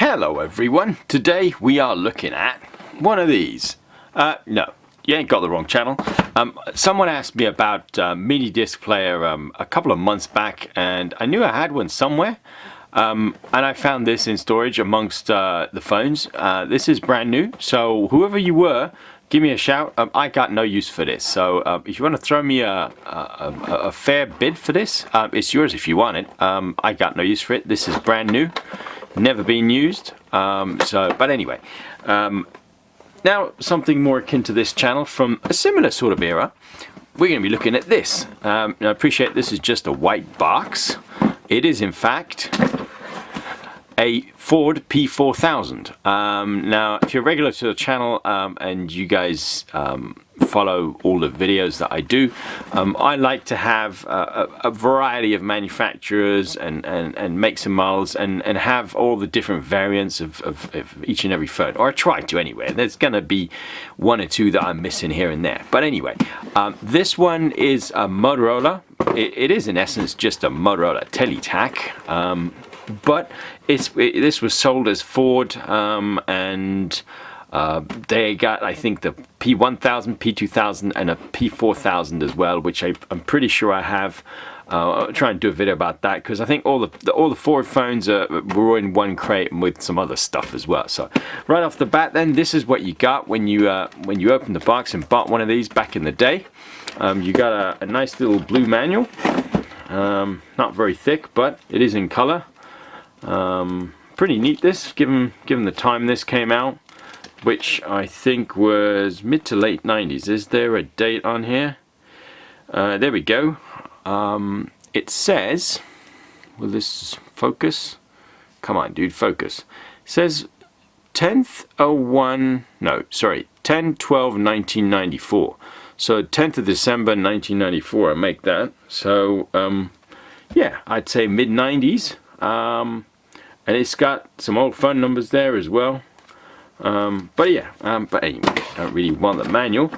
Hello everyone, today we are looking at one of these. No, you ain't got the wrong channel. Someone asked me about mini disc player a couple of months back, and I knew I had one somewhere. And I found this in storage amongst the phones. This is brand new, so whoever you were, give me a shout. I got no use for this, so if you want to throw me a fair bid for this, it's yours if you want it. I got no use for it. This is brand new, never been used. But anyway, now something more akin to this channel from a similar sort of era. We're going to be looking at this. I appreciate this is just a white box. It is in fact a FORD P4000. Now, if you're regular to the channel and you guys follow all the videos that I do, I like to have a variety of manufacturers and makes and models and have all the different variants of each and every phone, or I try to anyway. There's gonna be one or two that I'm missing here and there, but anyway, this one is a Motorola. It is in essence just a Motorola teletac, but this was sold as FORD, and they got, I think, the P1000, P2000, and a P4000 as well, which I'm pretty sure I have. I'll try and do a video about that because I think all the FORD phones were in one crate and with some other stuff as well. So right off the bat, then, this is what you got when you opened the box and bought one of these back in the day. You got a nice little blue manual, not very thick, but it is in color. Pretty neat, this, given the time this came out, which I think was mid to late 90s. Is there a date on here? There we go. It says, will this focus? Come on, dude, focus. It says 10/12/1994. So 10th of December 1994, I make that. So yeah, I'd say mid 90s. And it's got some old phone numbers there as well. But yeah, but anyway, I don't really want the manual.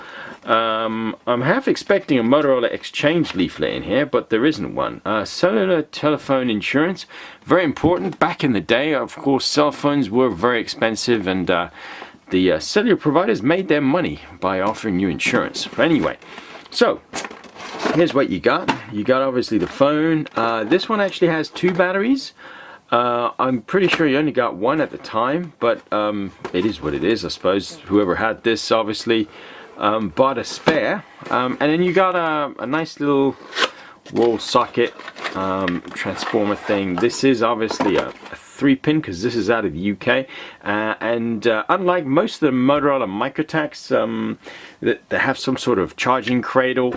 I'm half expecting a Motorola Exchange leaflet in here, but there isn't one. Cellular telephone insurance, very important. Back in the day, of course, cell phones were very expensive, and the cellular providers made their money by offering you insurance. But anyway, so here's what you got. You got obviously the phone. This one actually has two batteries. I'm pretty sure you only got one at the time, but it is what it is, I suppose. Whoever had this obviously bought a spare, and then you got a nice little wall socket transformer thing. This is obviously a 3-pin because this is out of the UK, and unlike most of the Motorola microtacs that have some sort of charging cradle,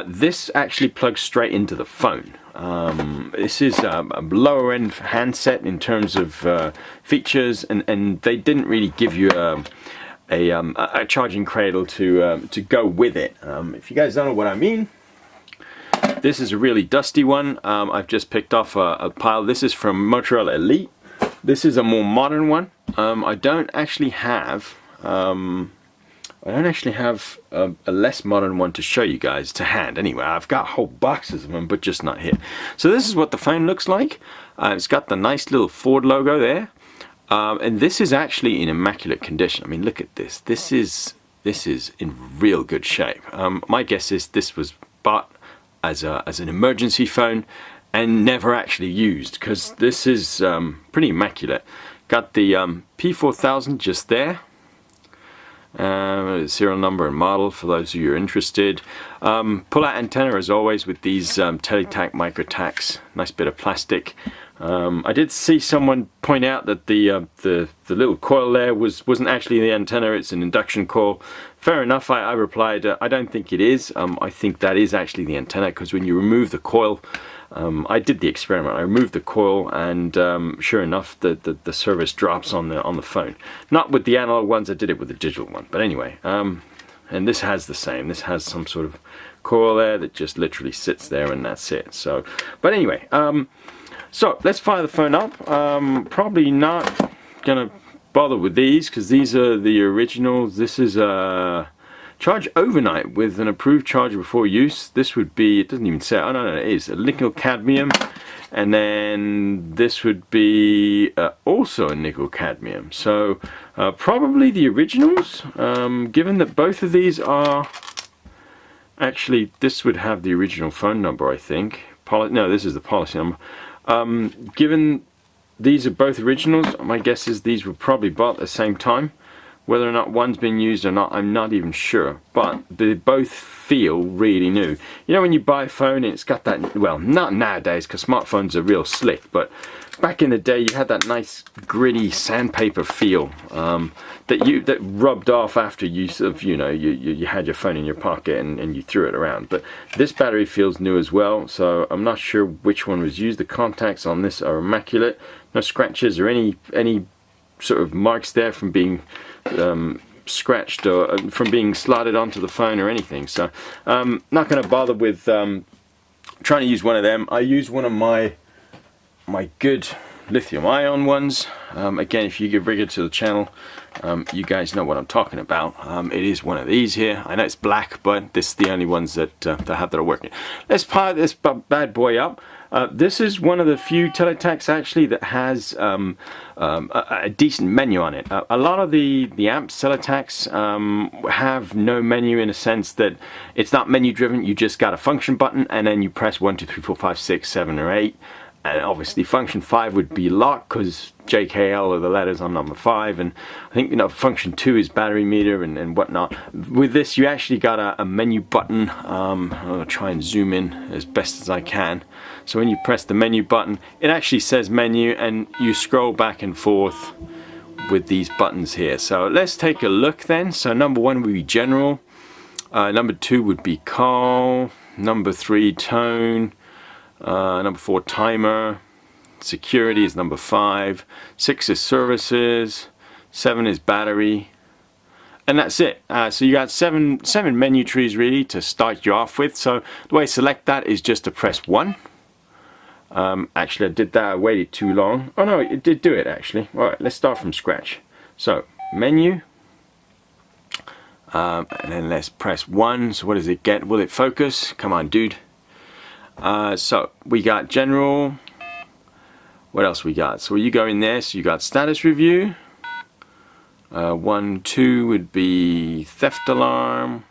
this actually plugs straight into the phone. This is a lower end handset in terms of features, and they didn't really give you a charging cradle to go with it. If you guys don't know what I mean, this is a really dusty one. I've just picked off a pile. This is from Motorola Elite. This is a more modern one. I don't actually have a less modern one to show you guys to hand. Anyway, I've got whole boxes of them, but just not here. So this is what the phone looks like. It's got the nice little FORD logo there, and this is actually in immaculate condition. I mean, look at this. This is in real good shape. My guess is this was bought as an emergency phone and never actually used, because this is pretty immaculate. Got the P4000 just there. Serial number and model for those of you who are interested. Pull-out antenna as always with these teletac microtacs. Nice bit of plastic. I did see someone point out that the little coil there wasn't actually the antenna. It's an induction coil. Fair enough. I replied, I don't think it is. I think that is actually the antenna, because when you remove the coil, I did the experiment. I removed the coil, and sure enough, the service drops on the phone. Not with the analog ones. I did it with the digital one. But anyway, and this has the same. This has some sort of coil there that just literally sits there, and that's it. So, but anyway, so let's fire the phone up. Probably not gonna bother with these because these are the originals. This is a charge overnight with an approved charger before use. This would be, it doesn't even say, oh no, it is a nickel cadmium, and then this would be also a nickel cadmium. So probably the originals, given that both of these are actually, this would have the original phone number, I think. No, this is the policy number. Given these are both originals, my guess is these were probably bought at the same time. Whether or not one's been used or not, I'm not even sure, but they both feel really new. You know, when you buy a phone and it's got that, well, not nowadays because smartphones are real slick, but back in the day you had that nice gritty sandpaper feel that rubbed off after you sort of, you had your phone in your pocket and you threw it around. But this battery feels new as well, so I'm not sure which one was used. The contacts on this are immaculate, no scratches or any sort of marks there from being scratched or from being slotted onto the phone or anything. So not going to bother with trying to use one of them. I use one of my good lithium ion ones. Again, if you give rigor to the channel, you guys know what I'm talking about. It is one of these here. I know it's black, but this is the only ones that that are working. Let's power this bad boy up. This is one of the few teletacs actually that has a decent menu on it. A lot of the amps teletacs have no menu, in a sense that it's not menu driven. You just got a function button and then you press 1, 2, 3, 4, 5, 6, 7 or 8. And obviously function 5 would be lock, because JKL are the letters on number 5, and I think function 2 is battery meter and whatnot. With this you actually got a menu button. I'll try and zoom in as best as I can. So when you press the menu button, it actually says menu, and you scroll back and forth with these buttons here. So let's take a look then. So number 1 would be general, number 2 would be call, number 3 tone, number 4 timer, security is number 5, 6 is services, 7 is battery, and that's it. So you got seven menu trees really to start you off with. So the way I select that is just to press 1. Actually I did that, I waited too long. Oh no, it did do it actually. Alright, let's start from scratch. So menu, and then let's press 1. So what does it get? Will it focus? Come on dude. So we got general. What else we got? So you go in there, so you got status review. 1, 2 would be theft alarm.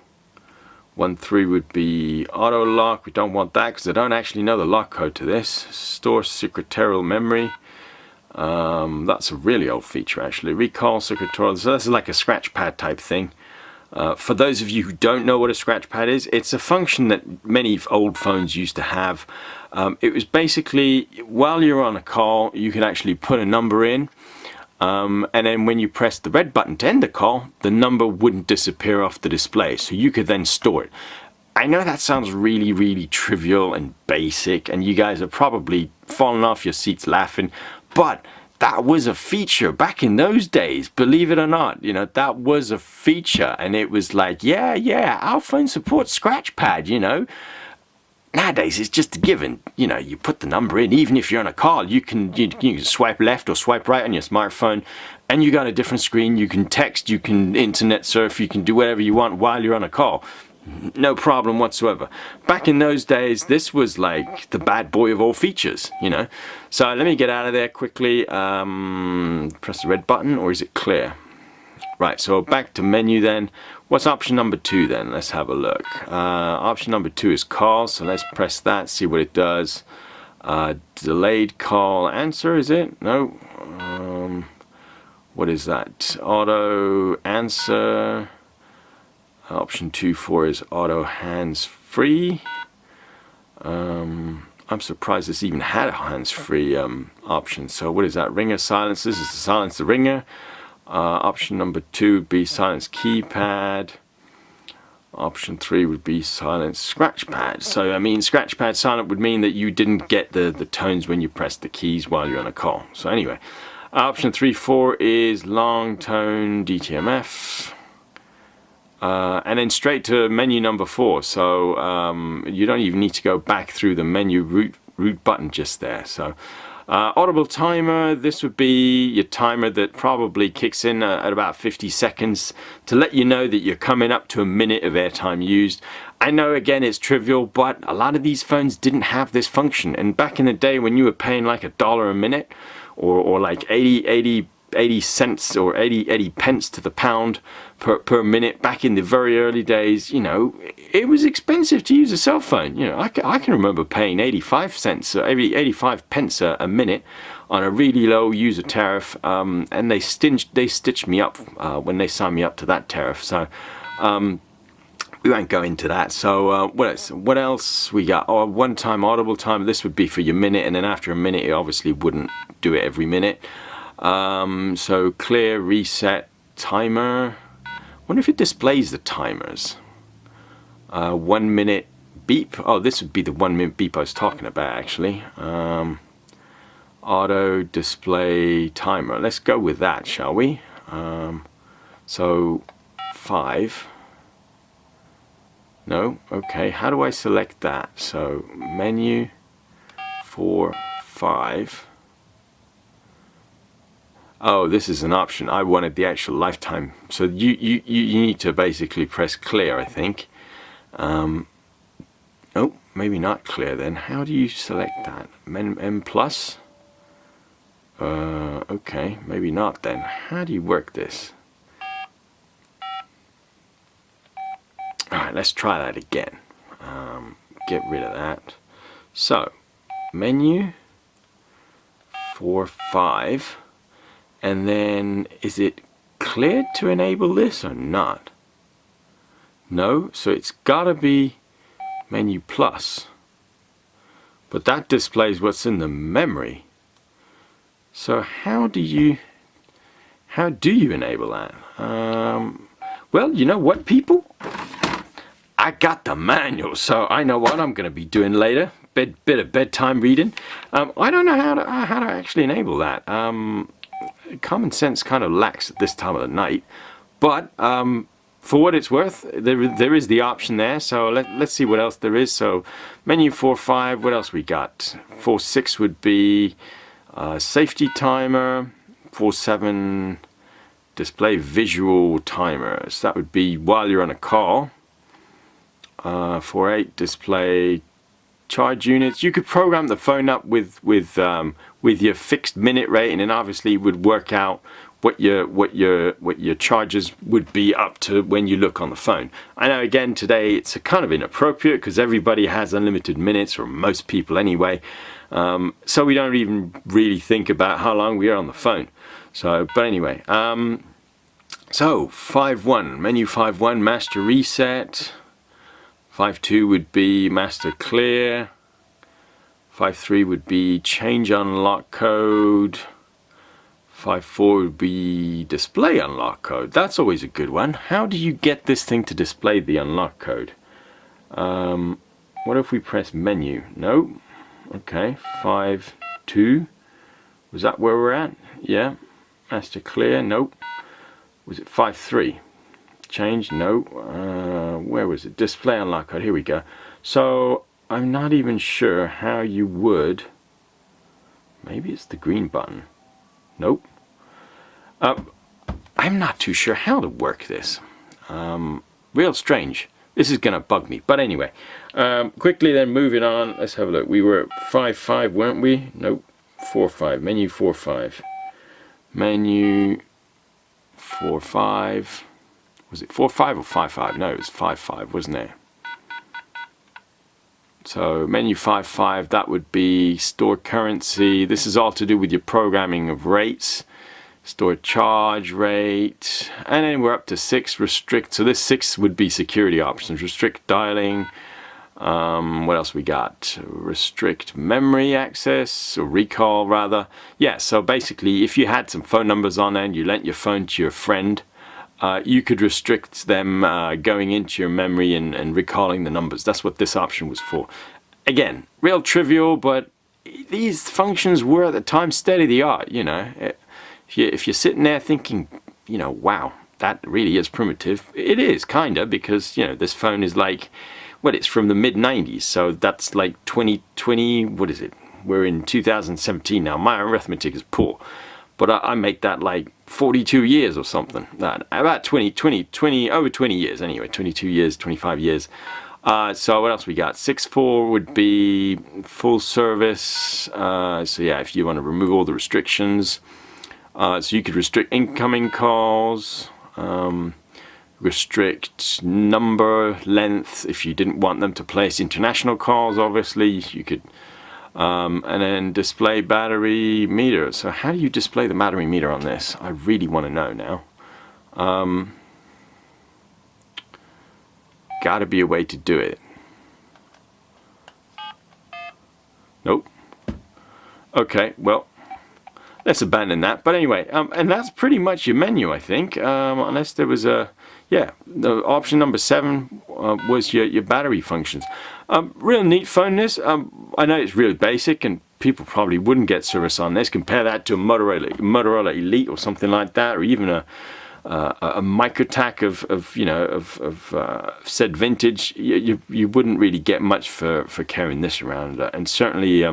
1, 3 would be auto lock. We don't want that because I don't actually know the lock code to this. Store secretarial memory. That's a really old feature actually. Recall secretarial. So this is like a scratch pad type thing. For those of you who don't know what a scratch pad is, it's a function that many old phones used to have. It was basically, while you're on a call, you can actually put a number in, and then when you press the red button to end the call, the number wouldn't disappear off the display, so you could then store it. I know that sounds really, really trivial and basic, and you guys are probably falling off your seats laughing, but that was a feature back in those days, believe it or not. That was a feature, and it was like, yeah, our phone supports scratch pad, Nowadays it's just a given. You put the number in, even if you're on a call, you can swipe left or swipe right on your smartphone, and you got a different screen. You can text, you can internet surf, you can do whatever you want while you're on a call. No problem whatsoever. Back in those days, this was like the bad boy of all features, So let me get out of there quickly. Press the red button, or is it clear? Right, so back to menu then. What's option number 2 then? Let's have a look. Option number 2 is call, so let's press that, see what it does. Delayed call answer, is it? No. What is that? Auto answer. Option 2, 4 is auto hands-free. I'm surprised this even had a hands-free option. So what is that? Ringer silence. This is to silence the ringer. Option number 2 would be silence keypad. Option 3 would be silence scratch pad. So I mean, scratch pad silent would mean that you didn't get the tones when you press the keys while you're on a call. So anyway, option 3, 4 is long tone DTMF. And then straight to menu number 4, so you don't even need to go back through the menu root button just there. So Audible timer, this would be your timer that probably kicks in at about 50 seconds to let you know that you're coming up to a minute of airtime used. I know, again, it's trivial, but a lot of these phones didn't have this function. And back in the day when you were paying like $1 a minute, or like 80 cents or 80 pence to the pound per minute, back in the very early days, you know, it was expensive to use a cell phone. You know, I can remember paying 85 cents or 85 pence a minute on a really low user tariff, and they stitched me up when they signed me up to that tariff. So we won't go into that. So what else we got? Oh, one-time Audible time. This would be for your minute, and then after a minute, it obviously wouldn't do it every minute. So clear, reset, timer. Wonder if it displays the timers. 1 minute beep. Oh, this would be the 1 minute beep I was talking about, actually. Auto display timer. Let's go with that, shall we? So 5. No, okay. How do I select that? So menu 4, 5. Oh, this is an option. I wanted the actual lifetime. So you need to basically press clear, I think. Oh, maybe not clear then. How do you select that? M plus? Okay, maybe not then. How do you work this? Alright, let's try that again. Get rid of that. So, menu 4, 5. And then, is it cleared to enable this or not? No, so it's gotta be menu plus. But that displays what's in the memory. So how do you enable that? Well, you know what, people? I got the manual, so I know what I'm gonna be doing later. Bit of bedtime reading. I don't know how to actually enable that. Common sense kind of lacks at this time of the night, but for what it's worth, there is the option there. So let's see what else there is. So menu 4, 5. What else we got? 4, 6 would be safety timer. 4, 7 display visual timers. That would be while you're on a call. 4, 8 display charge units. You could program the phone up with your fixed minute rate, and then obviously it would work out what your charges would be up to when you look on the phone. I know, again, today it's kind of inappropriate because everybody has unlimited minutes, or most people anyway. So we don't even really think about how long we are on the phone. So, but anyway, so 5.1 menu 5.1 master reset. 5.2 would be master clear. 5.3 would be change unlock code. 5.4 would be display unlock code. That's always a good one. How do you get this thing to display the unlock code? What if we press menu? No. Okay. 5.2. Was that where we're at? Yeah. Master clear. Nope. Was it 5.3? Change? No. Where was it? Display unlock code. Here we go. So I'm not even sure how you would. Maybe it's the green button. Nope. I'm not too sure how to work this. Real strange. This is gonna bug me. But anyway, quickly then moving on. Let's have a look. We were at 5.5, weren't we? Nope. 4.5. Menu 4.5. Menu 4.5. Was it 4.5 or 5.5? No, it was 5.5, wasn't it? So menu 5.5, that would be store currency. This is all to do with your programming of rates. Store charge rate. And then we're up to 6, restrict. So this 6 would be security options. Restrict dialing. What else we got? Restrict memory access, or recall rather. Yeah, so basically if you had some phone numbers on there and you lent your phone to your friend, you could restrict them going into your memory and recalling the numbers. That's what this option was for. Again, real trivial, but these functions were at the time state of the art. You know, if you're sitting there thinking, you know, wow, that really is primitive. It is kinda, because you know this phone is like, well, it's from the mid 90s, so that's like 2020. What is it? we're in 2017 now. My arithmetic is poor, but I make that like 42 years or something. About 20, over 20 years anyway. 22 years, 25 years. So what else we got? 6.4 would be full service. So yeah, if you want to remove all the restrictions, so you could restrict incoming calls, restrict number, length, if you didn't want them to place international calls, obviously you could, and then display battery meter. So how do you display the battery meter on this? I really want to know now. Gotta be a way to do it. Nope. Okay, well, let's abandon that. But anyway, and that's pretty much your menu, I think, unless there was a, yeah, the option number 7 was your battery functions. Real neat phone this. I know it's really basic and people probably wouldn't get service on this. Compare that to a Motorola Elite or something like that, or even a microtac of said vintage. You wouldn't really get much for carrying this around, and certainly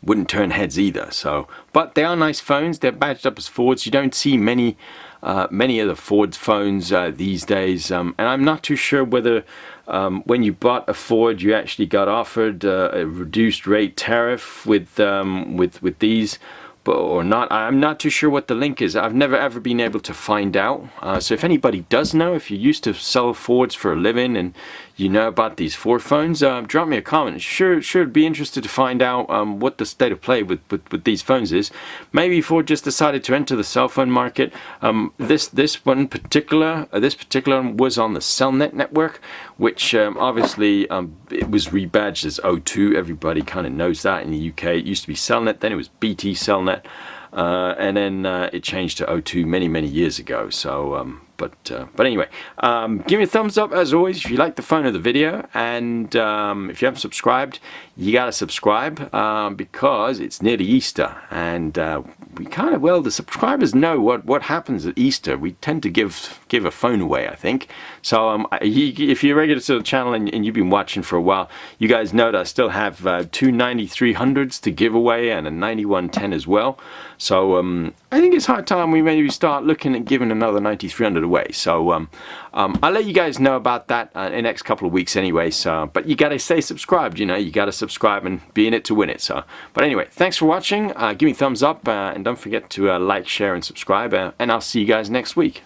wouldn't turn heads either. So, but they are nice phones. They're badged up as Fords. You don't see many of the Ford phones these days, and I'm not too sure whether when you bought a Ford you actually got offered a reduced rate tariff with these, or not. I'm not too sure what the link is. I've never ever been able to find out. So if anybody does know, if you used to sell Fords for a living and you know about these Ford phones, drop me a comment. Sure be interested to find out what the state of play with these phones is. Maybe Ford just decided to enter the cell phone market. This particular one was on the Cellnet network, which obviously it was rebadged as O2. Everybody kind of knows that in the UK. It used to be Cellnet, then it was BT Cellnet, and then it changed to O2 many years ago. So but anyway, give me a thumbs up as always if you like the phone or the video, and if you haven't subscribed, you gotta subscribe because it's nearly Easter, and we kind of, well, the subscribers know what happens at Easter. We tend to give a phone away, I think. So if you're regular to the channel and you've been watching for a while, you guys know that I still have two 9300s to give away and a 9110 as well. So I think it's high time we maybe start looking at giving another 9300 away. So I'll let you guys know about that in the next couple of weeks anyway. So, but you gotta stay subscribed, you know, you gotta subscribe and be in it to win it. So, but anyway, thanks for watching. Give me a thumbs up and don't forget to like, share and subscribe, and I'll see you guys next week.